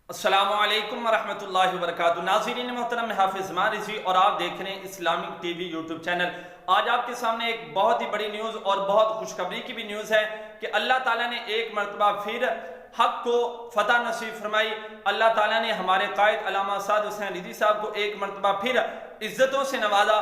السلام علیکم ورحمۃ اللہ وبرکاتہ۔ ناظرین محترم، میں حافظ زمان رضوی اور آپ دیکھ رہے ہیں Islamic T V YouTube channel. آج آپ کے سامنے ایک بہت ہی بڑی نیوز اور بہت خوشخبری کی بھی نیوز ہے کہ اللہ تعالیٰ نے ایک مرتبہ پھر حق کو فتح نصیب فرمائی۔ اللہ تعالیٰ نے ہمارے قائد علامہ صاحب الحسن رضوی صاحب کو ایک مرتبہ پھر عزتوں سے نوازا۔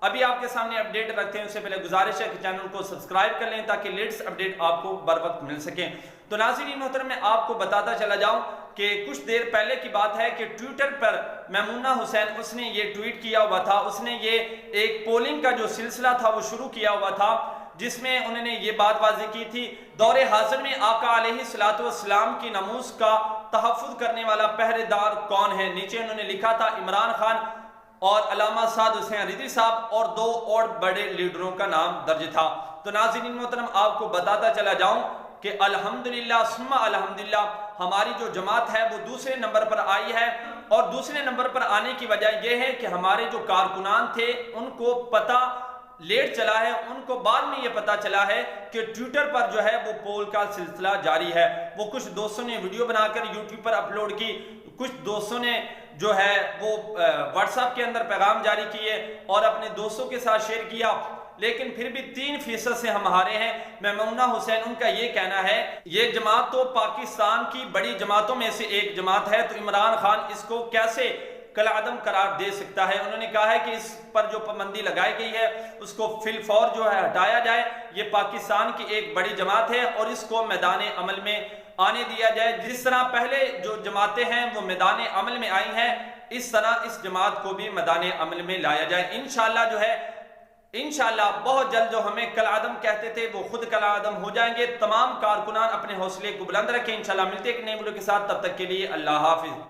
ابھی آپ کے سامنے اپڈیٹ رکھتے ہیں، اس سے پہلے گزارش ہے کہ چینل کو سبسکرائب کر لیں تاکہ لیٹسٹ اپڈیٹ آپ کو بر وقت مل سکیں۔ تو ناظرین محترم، میں آپ کو بتاتا چلا جاؤں کہ کچھ دیر پہلے کی بات ہے کہ ٹویٹر پر میمونہ حسین اس نے یہ ٹویٹ کیا ہوا تھا، اس نے یہ ایک پولنگ کا جو سلسلہ تھا وہ شروع کیا ہوا تھا، جس میں انہوں نے یہ بات واضح کی تھی، دور حاضر میں آقا علیہ السلام کی ناموس کا تحفظ کرنے والا پہرے دار کون ہے۔ نیچے انہوں نے لکھا تھا عمران خان اور علامہ صاحب الحسن رضوی صاحب اور دو اور بڑے لیڈروں کا نام درج تھا۔ تو ناظرین محترم، آپ کو بتاتا چلا جاؤں کہ الحمدللہ ثم الحمدللہ ہماری جو جماعت ہے وہ دوسرے نمبر پر آئی ہے، اور دوسرے نمبر پر آنے کی وجہ یہ ہے کہ ہمارے جو کارکنان تھے ان کو پتہ لیٹ چلا ہے، ان کو بعد میں یہ پتہ چلا ہے کہ ٹویٹر پر جو ہے وہ پول کا سلسلہ جاری ہے۔ وہ کچھ دوستوں نے ویڈیو بنا کر یوٹیوب پر اپلوڈ کی، کچھ دوستوں نے جو ہے وہ واٹس ایپ کے اندر پیغام جاری کیے اور اپنے دوستوں کے ساتھ شیئر کیا، لیکن پھر بھی 3% سے ہم ہارے ہیں۔ میمونہ حسین ان کا یہ کہنا ہے یہ جماعت تو پاکستان کی بڑی جماعتوں میں سے ایک جماعت ہے، تو عمران خان اس کو کیسے کالعدم قرار دے سکتا ہے۔ انہوں نے کہا ہے کہ اس پر جو پابندی لگائی گئی ہے اس کو فی الفور جو ہے ہٹایا جائے، یہ پاکستان کی ایک بڑی جماعت ہے اور اس کو میدان عمل میں آنے دیا جائے۔ جس طرح پہلے جو جماعتیں ہیں وہ میدان عمل میں آئی ہیں، اس طرح اس جماعت کو بھی میدان عمل میں لایا جائے۔ انشاءاللہ جو ہے انشاءاللہ بہت جلد جو ہمیں کالعدم کہتے تھے وہ خود کالعدم ہو جائیں گے۔ تمام کارکنان اپنے حوصلے کو بلند رکھیں۔ انشاءاللہ ملتے ہیں ایک نئے ویڈیو کے ساتھ، تب تک کے لیے اللہ حافظ۔